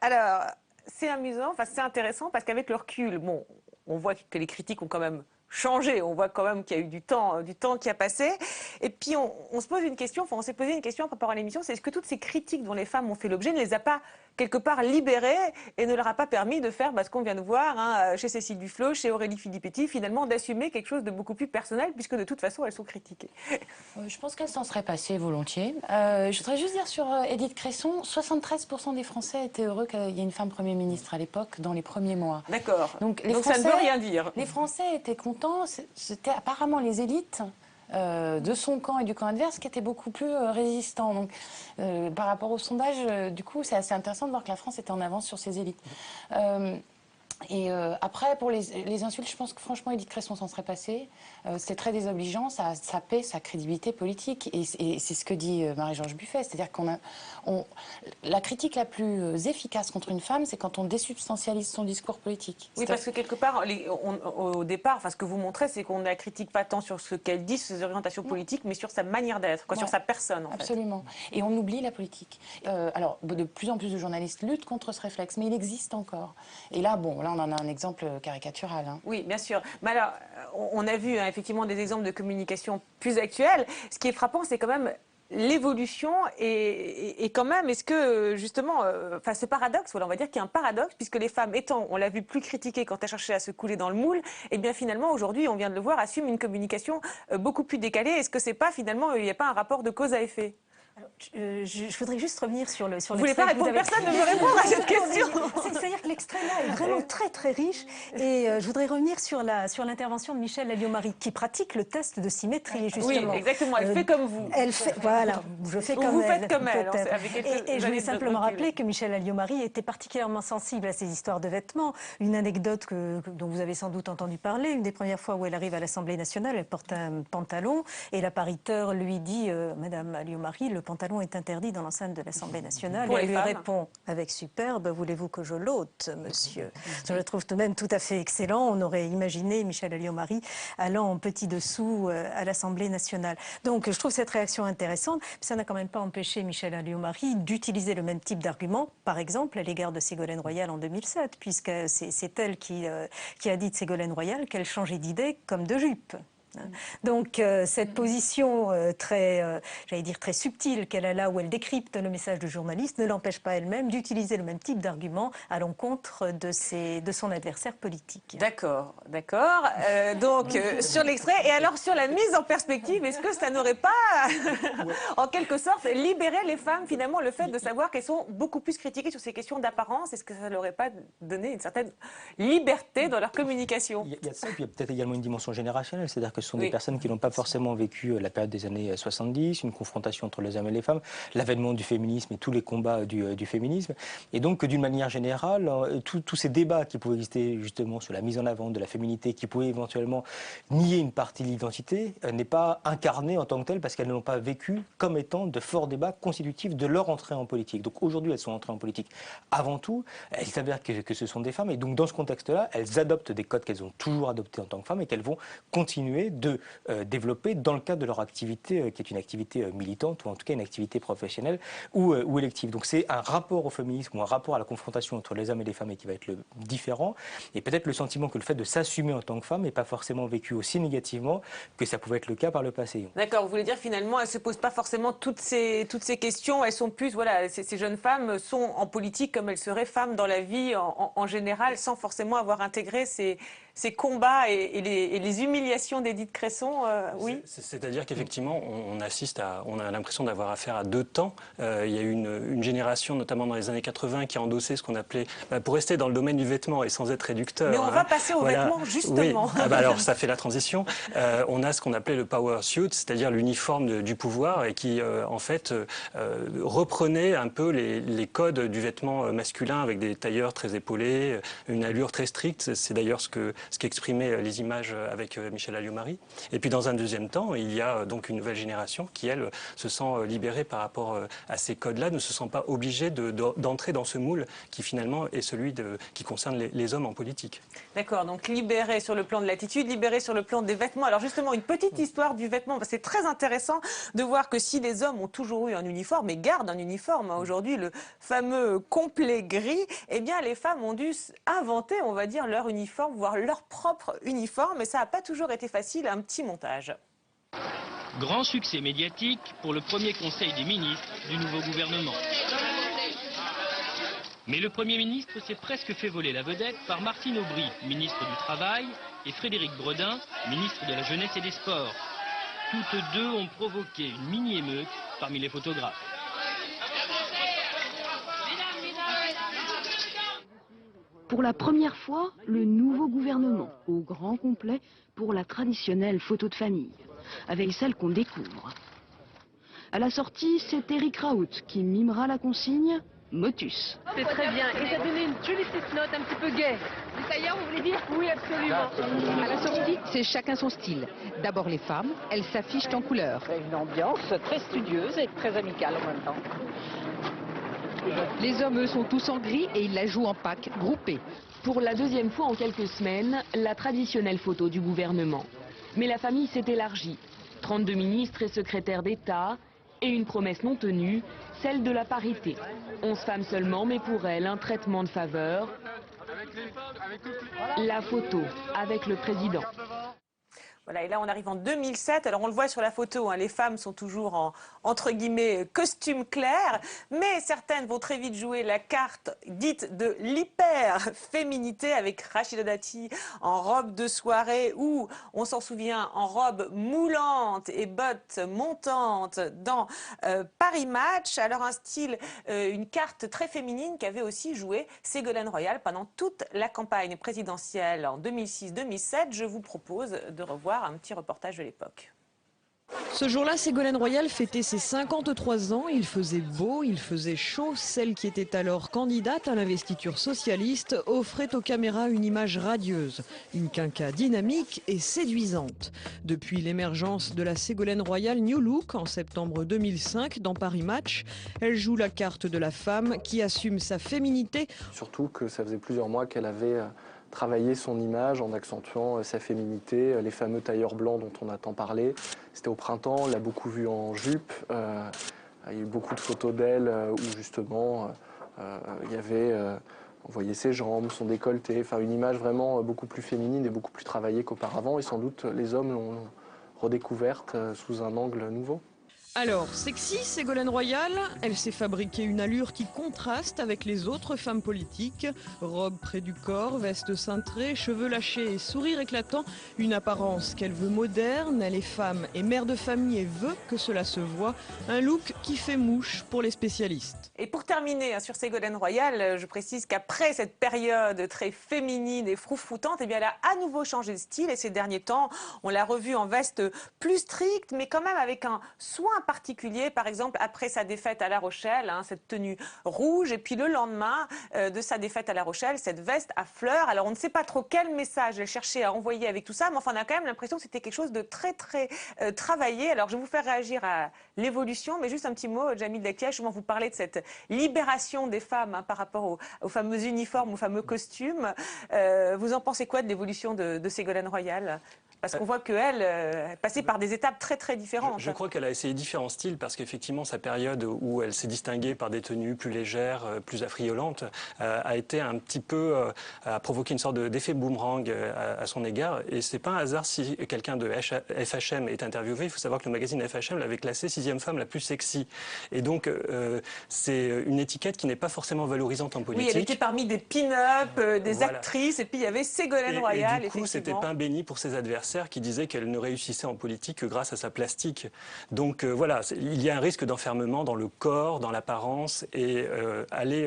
Alors, c'est amusant, c'est intéressant, parce qu'avec le recul, bon, on voit que les critiques ont quand même changé. On voit quand même qu'il y a eu du temps qui a passé. Et puis on se pose une question, on s'est posé une question en préparant l'émission, c'est est-ce que toutes ces critiques dont les femmes ont fait l'objet ne les a pas quelque part libérées et ne leur a pas permis de faire ce qu'on vient de voir chez Cécile Duflot, chez Aurélie Filippetti, finalement d'assumer quelque chose de beaucoup plus personnel, puisque de toute façon elles sont critiquées. Je pense qu'elles s'en seraient passées volontiers. Je voudrais juste dire sur Édith Cresson, 73% des Français étaient heureux qu'il y ait une femme Premier ministre à l'époque, dans les premiers mois. D'accord. Donc ça ne veut rien dire. Les Français étaient contents. C'était apparemment les élites de son camp et du camp adverse qui étaient beaucoup plus résistants. Donc, par rapport au sondage, du coup, c'est assez intéressant de voir que la France était en avance sur ses élites. Et après, pour les insultes, je pense que franchement, Édith Cresson s'en serait passée. C'est très désobligeant, ça paie sa crédibilité politique. Et c'est ce que dit Marie-Georges Buffet. C'est-à-dire la critique la plus efficace contre une femme, c'est quand on désubstantialise son discours politique. Oui, parce que quelque part, au départ, ce que vous montrez, c'est qu'on ne la critique pas tant sur ce qu'elle dit, sur ses orientations politiques, mais sur sa manière d'être, sur sa personne, en fait. Absolument. Et on oublie la politique. Alors, de plus en plus de journalistes luttent contre ce réflexe, mais il existe encore. Et là, on en a un exemple caricatural. Hein. Oui, bien sûr. Mais alors, on a vu effectivement des exemples de communication plus actuels. Ce qui est frappant, c'est quand même l'évolution et quand même, est-ce que justement, ce paradoxe, on va dire qu'il y a un paradoxe, puisque les femmes étant, on l'a vu, plus critiquées quand elles cherchaient à se couler dans le moule, et bien finalement, aujourd'hui, on vient de le voir, assument une communication beaucoup plus décalée. Est-ce que c'est pas finalement, il n'y a pas un rapport de cause à effet? Alors, je voudrais juste revenir sur le. Vous voulez pas répondre, personne ne veut répondre à cette question. C'est-à-dire que l'extrait-là est vraiment très très riche. Et je voudrais revenir sur l'intervention de Michèle Alliot-Marie, qui pratique le test de symétrie, justement. Oui, exactement. Elle fait comme vous. Elle fait, voilà, je fais comme elle. Vous faites comme elle. Et je voulais simplement rappeler que Michèle Alliot-Marie était particulièrement sensible à ces histoires de vêtements. Une anecdote dont vous avez sans doute entendu parler. Une des premières fois où elle arrive à l'Assemblée nationale, elle porte un pantalon et la pariteur lui dit Madame Alliot-Marie, le pantalon est interdit dans l'enceinte de l'Assemblée nationale. Et elle lui répond avec superbe, voulez-vous que je l'ôte, monsieur? Je le trouve tout de même tout à fait excellent. On aurait imaginé Michèle Alliot-Marie allant en petit dessous à l'Assemblée nationale. Donc je trouve cette réaction intéressante. Mais ça n'a quand même pas empêché Michèle Alliot-Marie d'utiliser le même type d'argument, par exemple à l'égard de Ségolène Royal en 2007, puisque c'est elle qui a dit de Ségolène Royal qu'elle changeait d'idée comme de jupe. Donc cette position j'allais dire très subtile qu'elle a là, où elle décrypte le message du journaliste, ne l'empêche pas elle-même d'utiliser le même type d'argument à l'encontre de son adversaire politique. D'accord. Donc sur l'extrait, et alors sur la mise en perspective, est-ce que ça n'aurait pas, en quelque sorte, libéré les femmes, finalement, le fait de savoir qu'elles sont beaucoup plus critiquées sur ces questions d'apparence? Est-ce que ça n'aurait pas donné une certaine liberté dans leur communication? Il y a ça, et puis il y a peut-être également une dimension générationnelle, c'est-à-dire que ce sont des personnes qui n'ont pas forcément vécu la période des années 70, une confrontation entre les hommes et les femmes, l'avènement du féminisme et tous les combats du féminisme. Et donc, d'une manière générale, tous ces débats qui pouvaient exister justement sur la mise en avant de la féminité, qui pouvaient éventuellement nier une partie de l'identité, n'est pas incarné en tant que tel parce qu'elles ne l'ont pas vécu comme étant de forts débats constitutifs de leur entrée en politique. Donc aujourd'hui, elles sont entrées en politique avant tout. Il s'avère que ce sont des femmes et donc dans ce contexte-là, elles adoptent des codes qu'elles ont toujours adoptés en tant que femmes et qu'elles vont continuer de développer dans le cadre de leur activité, qui est une activité militante ou en tout cas une activité professionnelle ou élective. Donc c'est un rapport au féminisme ou un rapport à la confrontation entre les hommes et les femmes qui va être différent. Et peut-être le sentiment que le fait de s'assumer en tant que femme n'est pas forcément vécu aussi négativement que ça pouvait être le cas par le passé. D'accord, vous voulez dire finalement elles ne se posent pas forcément toutes ces questions, elles sont plus, voilà, ces jeunes femmes sont en politique comme elles seraient femmes dans la vie en général, sans forcément avoir intégré ces combats et les humiliations d'Édith Cresson, oui. C'est-à-dire qu'effectivement, on a l'impression d'avoir affaire à deux temps. Il y a eu une génération, notamment dans les années 80, qui a endossé ce qu'on appelait, pour rester dans le domaine du vêtement et sans être réducteur. Mais on va passer aux vêtements, justement. Oui. Alors, ça fait la transition. On a ce qu'on appelait le power suit, c'est-à-dire l'uniforme du pouvoir, et qui, en fait, reprenait un peu les codes du vêtement masculin avec des tailleurs très épaulés, une allure très stricte. C'est d'ailleurs ce qu'exprimaient les images avec Michèle Alliot-Marie. Et puis dans un deuxième temps, il y a donc une nouvelle génération qui, elle, se sent libérée par rapport à ces codes-là, ne se sent pas obligée d'entrer dans ce moule qui finalement est celui qui concerne les hommes en politique. D'accord, donc libérée sur le plan de l'attitude, libérée sur le plan des vêtements. Alors justement, une petite histoire du vêtement, c'est très intéressant de voir que si les hommes ont toujours eu un uniforme et gardent un uniforme, aujourd'hui le fameux complet gris, eh bien les femmes ont dû inventer, on va dire, leur uniforme, voire leur propre uniforme, et ça n'a pas toujours été facile. Un petit montage. Grand succès médiatique pour le premier conseil des ministres du nouveau gouvernement. Mais le Premier ministre s'est presque fait voler la vedette par Martine Aubry, ministre du Travail, et Frédéric Bredin, ministre de la Jeunesse et des Sports. Toutes deux ont provoqué une mini-émeute parmi les photographes. Pour la première fois, le nouveau gouvernement, au grand complet, pour la traditionnelle photo de famille, avec celle qu'on découvre. À la sortie, c'est Éric Raoult qui mimera la consigne motus. C'est très bien. Et ça donnait une jolie petite note un petit peu gaie. Du tailleur, vous voulez dire? Oui, absolument. À la sortie, c'est chacun son style. D'abord les femmes, elles s'affichent en couleur. Une ambiance très studieuse et très amicale en même temps. Les hommes, eux, sont tous en gris et ils la jouent en packs groupés. Pour la deuxième fois en quelques semaines, la traditionnelle photo du gouvernement. Mais la famille s'est élargie. 32 ministres et secrétaires d'État et une promesse non tenue, celle de la parité. 11 femmes seulement, mais pour elles, un traitement de faveur. La photo avec le président. Voilà, et là on arrive en 2007, alors on le voit sur la photo, hein, les femmes sont toujours en, entre guillemets, costume clair, mais certaines vont très vite jouer la carte dite de l'hyper-féminité avec Rachida Dati en robe de soirée ou, on s'en souvient, en robe moulante et bottes montantes dans Paris Match. Alors un style, une carte très féminine qu'avait aussi joué Ségolène Royal pendant toute la campagne présidentielle en 2006-2007. Je vous propose de revoir un petit reportage de l'époque. Ce jour-là, Ségolène Royal fêtait ses 53 ans. Il faisait beau, il faisait chaud. Celle qui était alors candidate à l'investiture socialiste offrait aux caméras une image radieuse, une quinca dynamique et séduisante. Depuis l'émergence de la Ségolène Royal New Look en septembre 2005 dans Paris Match, elle joue la carte de la femme qui assume sa féminité. Surtout que ça faisait plusieurs mois qu'elle avait travailler son image en accentuant sa féminité, les fameux tailleurs blancs dont on a tant parlé. C'était au printemps, on l'a beaucoup vue en jupe. Il y a eu beaucoup de photos d'elle où justement il y avait, on voyait ses jambes, son décolleté, enfin une image vraiment beaucoup plus féminine et beaucoup plus travaillée qu'auparavant. Et sans doute les hommes l'ont redécouverte sous un angle nouveau. Alors, sexy, Ségolène Royal, elle s'est fabriquée une allure qui contraste avec les autres femmes politiques. Robe près du corps, veste cintrée, cheveux lâchés et sourire éclatant. Une apparence qu'elle veut moderne, elle est femme et mère de famille et veut que cela se voit. Un look qui fait mouche pour les spécialistes. Et pour terminer sur Ségolène Royal, je précise qu'après cette période très féminine et froufroutante, eh bien, elle a à nouveau changé de style et ces derniers temps, on l'a revue en veste plus stricte, mais quand même avec un soin particulier, par exemple après sa défaite à La Rochelle, hein, cette tenue rouge, et puis le lendemain de sa défaite à La Rochelle, cette veste à fleurs. Alors on ne sait pas trop quel message elle cherchait à envoyer avec tout ça, mais enfin on a quand même l'impression que c'était quelque chose de très travaillé. Alors je vais vous faire réagir à l'évolution, mais juste un petit mot, Jamil Dakia, je vais vous parler de cette libération des femmes hein, par rapport aux fameux uniformes, aux fameux costumes. Vous en pensez quoi de l'évolution de Ségolène Royal ? Parce qu'on voit qu'elle passait par des étapes très différentes. Je crois qu'elle a essayé différents styles parce qu'effectivement sa période où elle s'est distinguée par des tenues plus légères, plus affriolantes, a été un petit peu, a provoqué une sorte d'effet boomerang à son égard. Et c'est pas un hasard si quelqu'un de FHM est interviewé. Il faut savoir que le magazine FHM l'avait classée 6e femme la plus sexy. Et donc c'est une étiquette qui n'est pas forcément valorisante en politique. Oui, elle était parmi des pin-up, des actrices, et puis il y avait Ségolène Royal. Et du coup, c'était pain béni pour ses adversaires qui disaient qu'elle ne réussissait en politique que grâce à sa plastique. Donc voilà, il y a un risque d'enfermement dans le corps, dans l'apparence, et aller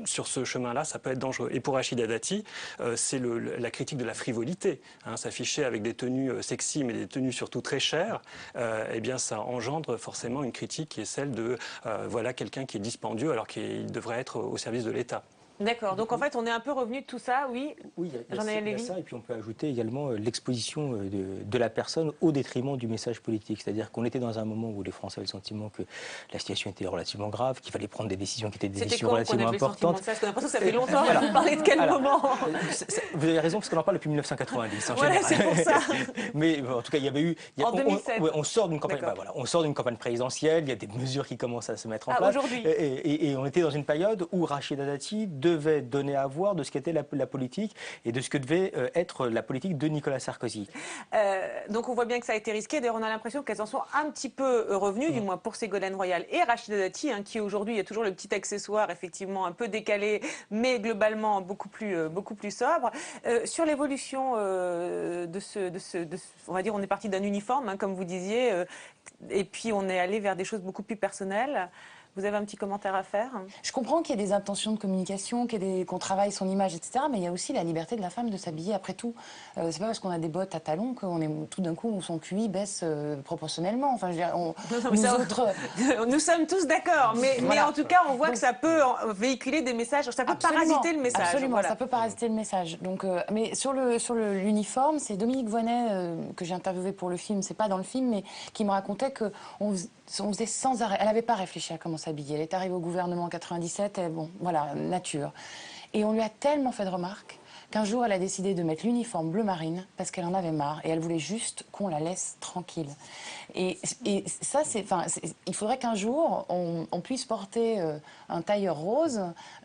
sur ce chemin-là, ça peut être dangereux. Et pour Rachida Dati, c'est la critique de la frivolité. Hein, s'afficher avec des tenues sexy, mais des tenues surtout très chères, eh bien ça engendre forcément une critique qui est celle de voilà, quelqu'un qui est dispendieux alors qu'il devrait être au service de l'État. D'accord, donc en fait on est un peu revenu de tout ça, oui. Oui, il y a ça, et puis on peut ajouter également l'exposition de la personne au détriment du message politique. C'est-à-dire qu'on était dans un moment où les Français avaient le sentiment que la situation était relativement grave, qu'il fallait prendre des décisions qui étaient des décisions relativement importantes. Parce qu'on a l'impression que ça fait longtemps, vous parlez de quel moment? Vous avez raison, parce qu'on en parle depuis 1990. Voilà, c'est pour ça. Mais en tout cas, il y avait eu... En 2007. On sort d'une campagne, voilà, on sort d'une campagne présidentielle, il y a des mesures qui commencent à se mettre en place. Aujourd'hui. Et on était dans une période où Rachida Dati devait donner à voir de ce qu'était la politique et de ce que devait être la politique de Nicolas Sarkozy. Donc on voit bien que ça a été risqué. D'ailleurs, on a l'impression qu'elles en sont un petit peu revenues, du moins pour Ségolène Royal et Rachida Dati, hein, qui aujourd'hui, il y a toujours le petit accessoire, effectivement, un peu décalé, mais globalement beaucoup plus sobre. Sur l'évolution on va dire, on est parti d'un uniforme, hein, comme vous disiez, et puis on est allé vers des choses beaucoup plus personnelles. Vous avez un petit commentaire à faire? Je comprends qu'il y ait des intentions de communication, qu'on travaille son image, etc. Mais il y a aussi la liberté de la femme de s'habiller après tout. C'est pas parce qu'on a des bottes à talons qu'on est tout d'un coup son QI baisse proportionnellement. Enfin, je veux dire, nous sommes tous d'accord, mais en tout cas, on voit que ça peut véhiculer des messages, ça peut parasiter le message. Absolument, voilà. Ça peut parasiter le message. Donc, mais sur l'uniforme, c'est Dominique Voynet que j'ai interviewé pour le film. C'est pas dans le film, mais qui me racontait qu'on faisait sans arrêt. Elle n'avait pas réfléchi à comment s'habiller. Elle est arrivée au gouvernement en 97, et bon, voilà, nature. Et on lui a tellement fait de remarques qu'un jour, elle a décidé de mettre l'uniforme bleu marine parce qu'elle en avait marre et elle voulait juste qu'on la laisse tranquille. Et ça, il faudrait qu'un jour, on puisse porter un tailleur rose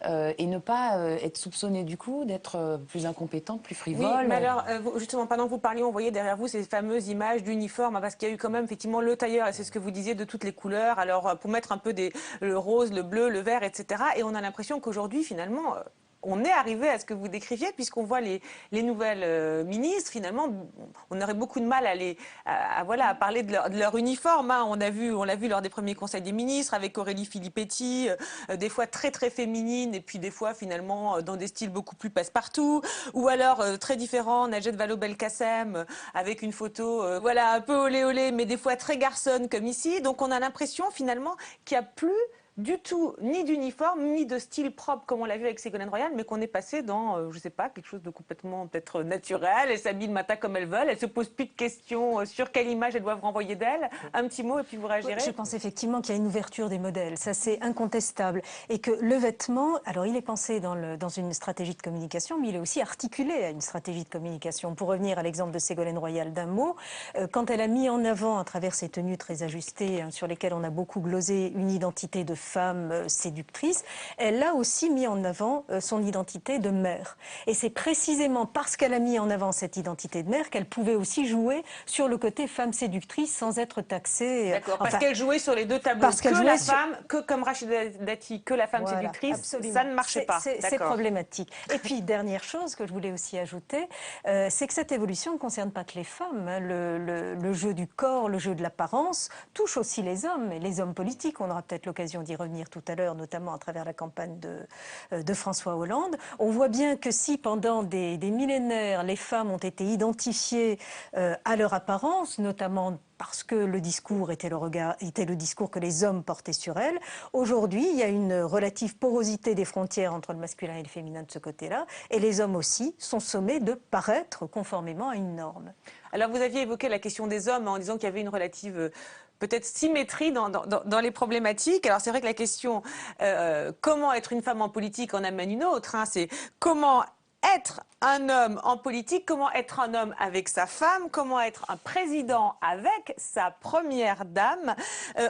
et ne pas être soupçonné du coup d'être plus incompétente, plus frivole. Oui, mais alors, justement, pendant que vous parliez, on voyait derrière vous ces fameuses images d'uniformes, parce qu'il y a eu quand même effectivement le tailleur, et c'est ce que vous disiez, de toutes les couleurs, alors pour mettre un peu le rose, le bleu, le vert, etc. Et on a l'impression qu'aujourd'hui, finalement, on est arrivé à ce que vous décriviez, puisqu'on voit les nouvelles ministres, finalement, on aurait beaucoup de mal à parler de leur uniforme. Hein. On l'a vu lors des premiers conseils des ministres, avec Aurélie Filippetti, des fois très très féminine, et puis des fois finalement dans des styles beaucoup plus passe-partout, ou alors très différent, Najat Vallaud-Belkacem, avec une photo un peu olé olé, mais des fois très garçonne comme ici. Donc on a l'impression finalement qu'il n'y a plus du tout, ni d'uniforme, ni de style propre, comme on l'a vu avec Ségolène Royal, mais qu'on est passé dans, je ne sais pas, quelque chose de complètement peut-être naturel. Elles s'habillent le matin comme elles veulent, elles ne se posent plus de questions sur quelle image elles doivent renvoyer d'elles. Un petit mot et puis vous réagirez. Je pense effectivement qu'il y a une ouverture des modèles, ça c'est incontestable. Et que le vêtement, alors il est pensé dans une stratégie de communication, mais il est aussi articulé à une stratégie de communication. Pour revenir à l'exemple de Ségolène Royal d'un mot, quand elle a mis en avant, à travers ses tenues très ajustées, sur lesquelles on a beaucoup glosé, une identité de femme séductrice, elle a aussi mis en avant son identité de mère. Et c'est précisément parce qu'elle a mis en avant cette identité de mère qu'elle pouvait aussi jouer sur le côté femme séductrice sans être taxée. D'accord, parce qu'elle jouait sur les deux tableaux. Comme Rachida Dati, que la femme séductrice, absolument. Ça ne marchait pas. C'est problématique. Et puis, dernière chose que je voulais aussi ajouter, c'est que cette évolution ne concerne pas que les femmes. Hein. Le jeu du corps, le jeu de l'apparence touche aussi les hommes, et les hommes politiques. On aura peut-être l'occasion d'y revenir tout à l'heure, notamment à travers la campagne de François Hollande. On voit bien que si pendant des millénaires, les femmes ont été identifiées à leur apparence, notamment parce que le discours était le discours que les hommes portaient sur elles. Aujourd'hui, il y a une relative porosité des frontières entre le masculin et le féminin de ce côté-là, et les hommes aussi sont sommés de paraître conformément à une norme. Alors vous aviez évoqué la question des hommes en disant qu'il y avait une relative peut-être symétrie dans les problématiques. Alors c'est vrai que la question comment être une femme en politique en amène une autre. Hein, c'est comment être un homme en politique, comment être un homme avec sa femme, comment être un président avec sa première dame.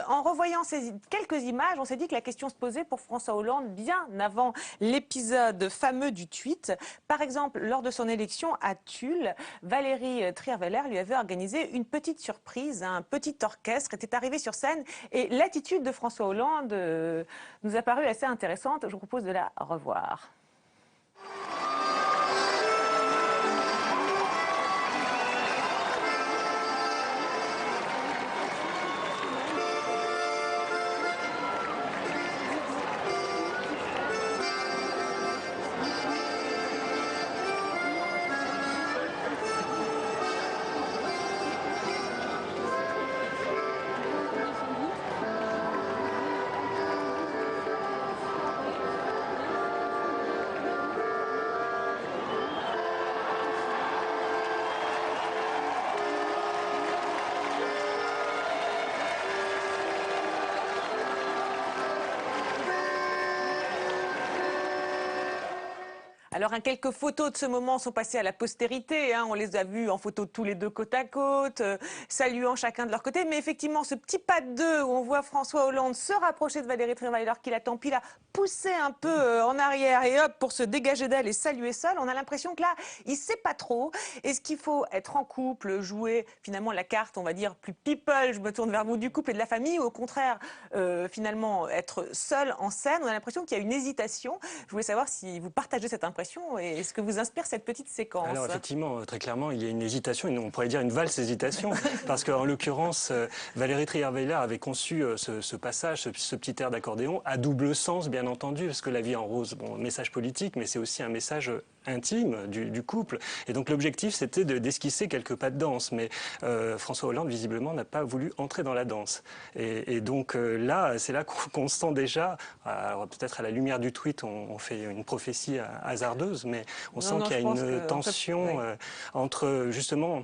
En revoyant quelques images, on s'est dit que la question se posait pour François Hollande bien avant l'épisode fameux du tweet. Par exemple, lors de son élection à Tulle, Valérie Trierweiler lui avait organisé une petite surprise, un petit orchestre était arrivé sur scène et l'attitude de François Hollande nous a paru assez intéressante. Je vous propose de la revoir. Alors, quelques photos de ce moment sont passées à la postérité. Hein. On les a vues en photo tous les deux côte à côte, saluant chacun de leur côté. Mais effectivement, ce petit pas de deux où on voit François Hollande se rapprocher de Valérie Trierweiler qui l'attend, puis la pousser un peu en arrière et hop, pour se dégager d'elle et saluer seul. On a l'impression que là, il ne sait pas trop. Est-ce qu'il faut être en couple, jouer finalement la carte, on va dire, plus people, je me tourne vers vous, du couple et de la famille, ou au contraire, finalement, être seul en scène? On a l'impression qu'il y a une hésitation. Je voulais savoir si vous partagez cette impression. l'équation. Et ce que vous inspire cette petite séquence? Alors effectivement, très clairement, il y a une hésitation, on pourrait dire une valse hésitation, parce qu'en l'occurrence, Valérie Trierweiler avait conçu ce passage, ce petit air d'accordéon, à double sens, bien entendu, parce que la vie en rose, bon, message politique, mais c'est aussi un message intime du couple. Et donc l'objectif, c'était d'esquisser quelques pas de danse. Mais François Hollande, visiblement, n'a pas voulu entrer dans la danse. Et donc là, c'est là qu'on sent déjà, peut-être à la lumière du tweet, on fait une prophétie hasardeuse, mais on sent qu'il y a une tension entre, justement,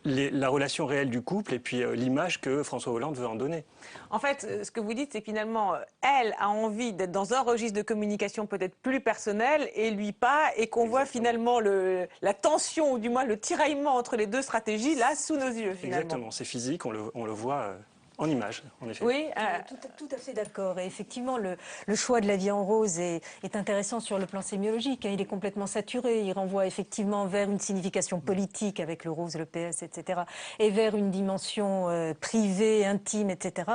la relation réelle du couple et puis l'image que François Hollande veut en donner. En fait, ce que vous dites, c'est que finalement, elle a envie d'être dans un registre de communication peut-être plus personnel et lui pas, et qu'on voit finalement la tension, ou du moins le tiraillement entre les deux stratégies, là, sous nos yeux, finalement. Exactement, c'est physique, on le voit en image, en effet. Oui, tout à fait d'accord. Et effectivement, le choix de la vie en rose est intéressant sur le plan sémiologique. Il est complètement saturé. Il renvoie effectivement vers une signification politique avec le rose, le PS, etc. et vers une dimension privée, intime, etc.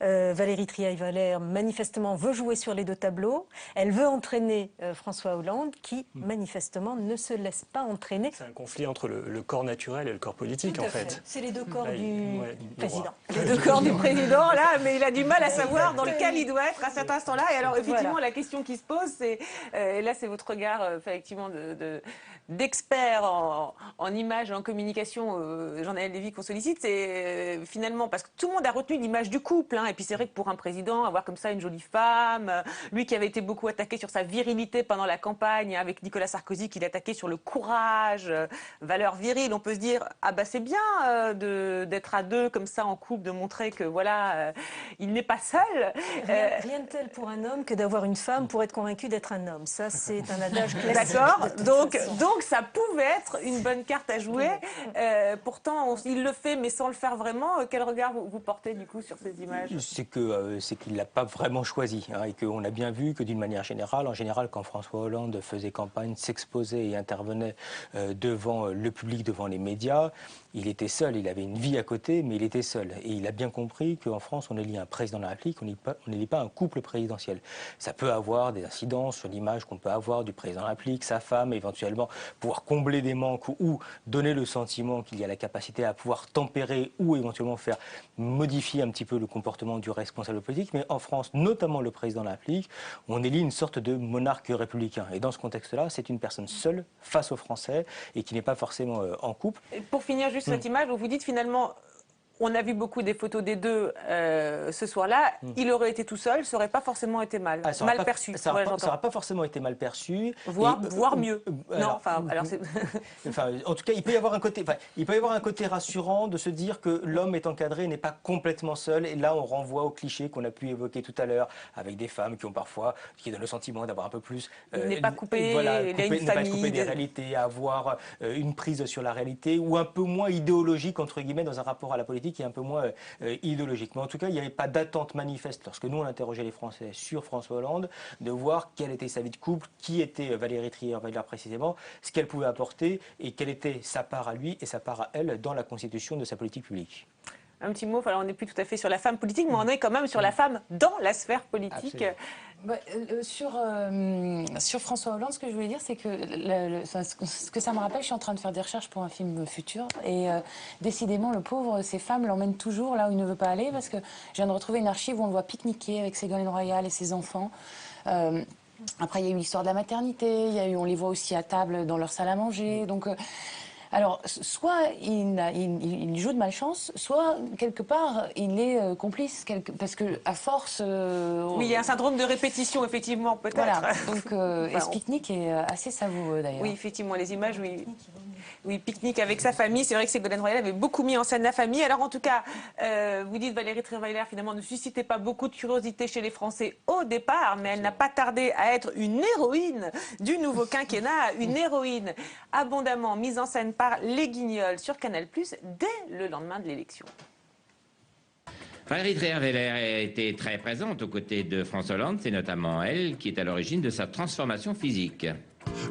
Valérie Trierweiler, manifestement, veut jouer sur les deux tableaux. Elle veut entraîner François Hollande, qui, manifestement, ne se laisse pas entraîner. C'est un conflit entre le corps naturel et le corps politique, en fait. C'est les deux corps du président. Les deux corps du président, là, mais il a du mal à savoir dans lequel il doit être à cet instant-là. Et alors, effectivement, la question qui se pose, c'est, et là, c'est votre regard, effectivement, d'expert en images, en communication, Jean-Noël Lévy, qu'on sollicite, c'est finalement, parce que tout le monde a retenu l'image du couple, hein, et puis c'est vrai que pour un président, avoir comme ça une jolie femme, lui qui avait été beaucoup attaqué sur sa virilité pendant la campagne, avec Nicolas Sarkozy, qui l'attaquait sur le courage, valeur virile, on peut se dire, ah bah c'est bien d'être à deux comme ça en couple, de montrer que voilà, il n'est pas seul. Rien de tel pour un homme que d'avoir une femme pour être convaincu d'être un homme. Ça, c'est un adage classique. D'accord. Donc ça pouvait être une bonne carte à jouer. Pourtant, il le fait, mais sans le faire vraiment. Quel regard vous portez du coup sur ces images? C'est qu'il l'a pas vraiment choisi, hein, et qu'on a bien vu que d'une manière générale, quand François Hollande faisait campagne, s'exposait et intervenait devant le public, devant les médias, il était seul. Il avait une vie à côté, mais il était seul. Et il a bien compris qu'en France, on élit un président de la République, on n'élit pas un couple présidentiel. Ça peut avoir des incidences sur l'image qu'on peut avoir du président de la République, sa femme, éventuellement pouvoir combler des manques ou donner le sentiment qu'il y a la capacité à pouvoir tempérer ou éventuellement faire modifier un petit peu le comportement du responsable politique. Mais en France, notamment le président de la République, on élit une sorte de monarque républicain. Et dans ce contexte-là, c'est une personne seule face aux Français et qui n'est pas forcément en couple. Et pour finir juste cette image, vous dites finalement... On a vu beaucoup des photos des deux ce soir-là. Il aurait été tout seul, ça n'aurait pas forcément été mal perçu. Ça n'aurait pas forcément été mal perçu. Voire mieux. En tout cas, il peut y avoir un côté rassurant de se dire que l'homme est encadré, n'est pas complètement seul. Et là, on renvoie au cliché qu'on a pu évoquer tout à l'heure avec des femmes qui donnent le sentiment d'avoir un peu plus... il n'est pas coupé, il a une famille. Pas coupé des réalités, avoir une prise sur la réalité ou un peu moins idéologique, entre guillemets, dans un rapport à la politique qui est un peu moins idéologique. Mais en tout cas, il n'y avait pas d'attente manifeste lorsque nous, on interrogeait les Français sur François Hollande, de voir quelle était sa vie de couple, qui était Valérie Trierweiler précisément, ce qu'elle pouvait apporter et quelle était sa part à lui et sa part à elle dans la constitution de sa politique publique. Un petit mot, on n'est plus tout à fait sur la femme politique, mais on est quand même sur la femme dans la sphère politique. Sur François Hollande, ce que je voulais dire, c'est que ce que ça me rappelle, je suis en train de faire des recherches pour un film futur, et décidément, le pauvre, ces femmes l'emmènent toujours là où il ne veut pas aller, parce que je viens de retrouver une archive où on le voit pique-niquer avec Ségolène Royal et ses enfants. Après, il y a eu l'histoire de la maternité, on les voit aussi à table dans leur salle à manger, donc... Alors, soit il joue de malchance, soit quelque part il est complice, parce que à force. Oui, il y a un syndrome de répétition, effectivement, peut-être. Voilà. Donc, et ce pique-nique est assez savoureux d'ailleurs. Oui, effectivement, les images, oui, pique-nique avec sa famille. C'est vrai que Ségolène Royal avait beaucoup mis en scène la famille. Alors, en tout cas, vous dites Valérie Trierweiler finalement ne suscitait pas beaucoup de curiosité chez les Français au départ, mais elle n'a pas tardé à être une héroïne du nouveau quinquennat, une héroïne abondamment mise en scène par Les Guignols sur Canal+, dès le lendemain de l'élection. Valérie Trierweiler a été très présente aux côtés de François Hollande. C'est notamment elle qui est à l'origine de sa transformation physique.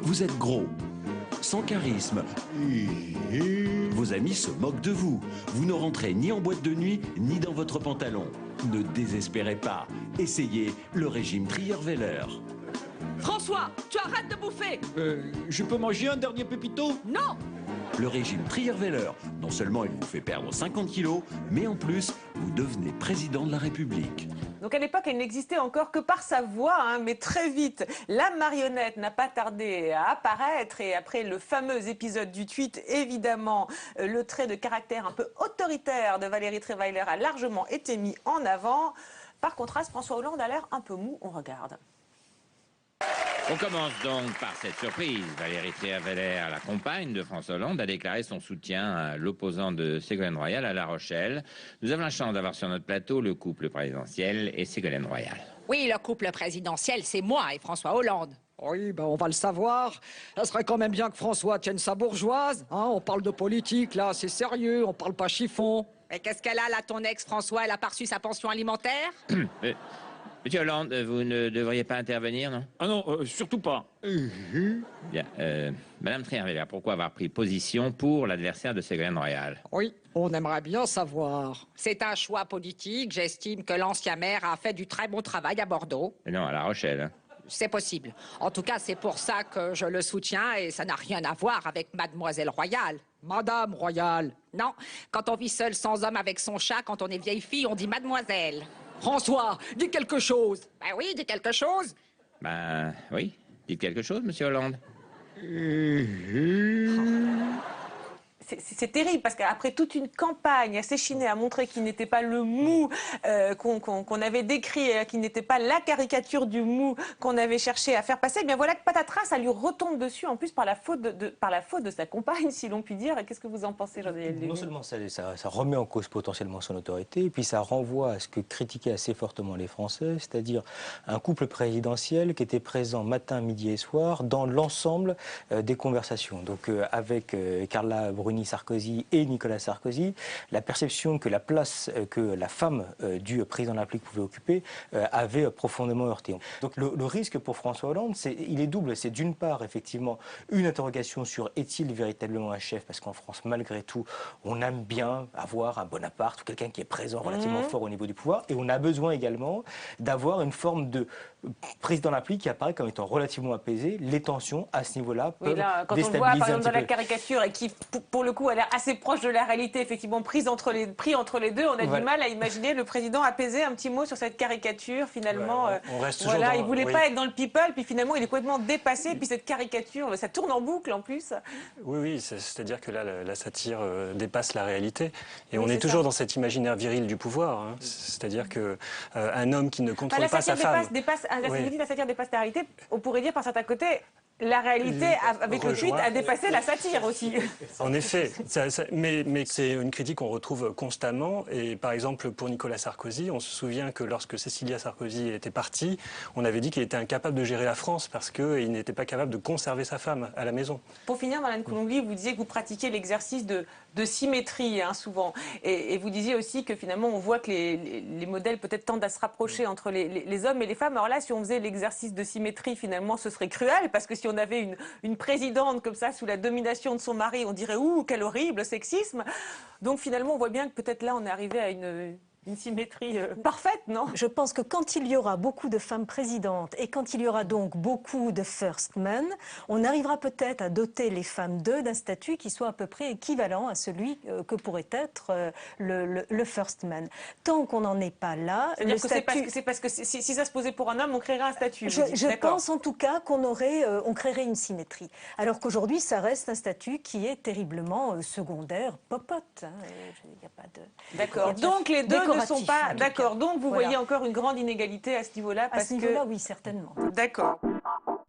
Vous êtes gros, sans charisme. Vos amis se moquent de vous. Vous ne rentrez ni en boîte de nuit, ni dans votre pantalon. Ne désespérez pas. Essayez le régime Trierweiler. François, tu arrêtes de bouffer. Je peux manger un dernier pépito? Non. Le régime Trierweiler, non seulement il vous fait perdre 50 kilos, mais en plus, vous devenez président de la République. Donc à l'époque, elle n'existait encore que par sa voix, hein, mais très vite, la marionnette n'a pas tardé à apparaître. Et après le fameux épisode du tweet, évidemment, le trait de caractère un peu autoritaire de Valérie Trierweiler a largement été mis en avant. Par contraste, François Hollande a l'air un peu mou. On regarde. On commence donc par cette surprise. Valérie Trierweiler, la compagne de François Hollande, a déclaré son soutien à l'opposant de Ségolène Royal à La Rochelle. Nous avons la chance d'avoir sur notre plateau le couple présidentiel et Ségolène Royal. Oui, le couple présidentiel, c'est moi et François Hollande. Oui, ben on va le savoir. Ça serait quand même bien que François tienne sa bourgeoise. Hein, on parle de politique, là, c'est sérieux, on parle pas chiffon. Et qu'est-ce qu'elle a, là, ton ex, François? Elle a pas reçu sa pension alimentaire? Monsieur Hollande, vous ne devriez pas intervenir, non? Ah non, surtout pas. Bien. Madame Trierweiler, pourquoi avoir pris position pour l'adversaire de Ségolène Royal? Oui, on aimerait bien savoir. C'est un choix politique. J'estime que l'ancien maire a fait du très bon travail à Bordeaux. Mais non, à La Rochelle. Hein. C'est possible. En tout cas, c'est pour ça que je le soutiens et ça n'a rien à voir avec Mademoiselle Royal. Madame Royal. Non, quand on vit seul sans homme avec son chat, quand on est vieille fille, on dit Mademoiselle. François, dis quelque chose. Ben oui, dis quelque chose. Ben oui, dites quelque chose, monsieur Hollande. C'est terrible parce qu'après toute une campagne à s'échiner, à montrer qu'il n'était pas le mou qu'on avait décrit, qu'il n'était pas la caricature du mou qu'on avait cherché à faire passer, eh bien voilà que patatras, ça lui retombe dessus en plus par la faute de sa compagne, si l'on peut dire. Qu'est-ce que vous en pensez, Jean-Daniel Lévy? Non seulement ça remet en cause potentiellement son autorité, et puis ça renvoie à ce que critiquaient assez fortement les Français, c'est-à-dire un couple présidentiel qui était présent matin, midi et soir dans l'ensemble des conversations. Donc avec Carla Bruni Sarkozy et Nicolas Sarkozy, la perception que la place que la femme du président de la République pouvait occuper avait profondément heurté. Donc le risque pour François Hollande, il est double. C'est d'une part effectivement une interrogation sur est-il véritablement un chef, parce qu'en France malgré tout on aime bien avoir un Bonaparte ou quelqu'un qui est présent relativement fort au niveau du pouvoir, et on a besoin également d'avoir une forme de président de la République qui apparaît comme étant relativement apaisé. Les tensions à ce niveau-là peuvent quand on le voit par exemple dans la caricature et qui pour le coup a l'air assez proche de la réalité, effectivement pris entre les deux, on a du mal à imaginer le président apaiser. Un petit mot sur cette caricature finalement. On reste toujours dans... il voulait pas être dans le people, puis finalement il est complètement dépassé, puis cette caricature, ça tourne en boucle en plus. Oui, c'est-à-dire que là la satire dépasse la réalité et on est toujours dans cet imaginaire viril du pouvoir. Hein. C'est-à-dire que un homme qui ne contrôle pas sa femme... La satire dépasse la réalité, on pourrait dire par certains côtés, la réalité avec le tweet a dépassé la satire aussi. En effet, mais c'est une critique qu'on retrouve constamment. Et par exemple, pour Nicolas Sarkozy, on se souvient que lorsque Cécilia Sarkozy était partie, on avait dit qu'il était incapable de gérer la France parce qu'il n'était pas capable de conserver sa femme à la maison. Pour finir, Marlène Coulombi, vous disiez que vous pratiquiez l'exercice de symétrie souvent. Et vous disiez aussi que finalement, on voit que les modèles peut-être tendent à se rapprocher entre les hommes et les femmes. Alors là, si on faisait l'exercice de symétrie, finalement, ce serait cruel, parce que si on avait une présidente comme ça, sous la domination de son mari, on dirait « Ouh, quel horrible sexisme !» Donc finalement, on voit bien que peut-être là, on est arrivé à une symétrie parfaite, non? Je pense que quand il y aura beaucoup de femmes présidentes et quand il y aura donc beaucoup de first men, on arrivera peut-être à doter les femmes d'eux d'un statut qui soit à peu près équivalent à celui que pourrait être le first man. Tant qu'on n'en est pas là... C'est parce que si ça se posait pour un homme, on créerait un statut. Je pense en tout cas qu'on créerait une symétrie. Alors qu'aujourd'hui, ça reste un statut qui est terriblement secondaire, popote. Hein, y a pas de... D'accord. Donc les deux ne sont pas d'accord. Donc vous voyez encore une grande inégalité à ce niveau-là. À ce niveau-là, oui, certainement. D'accord.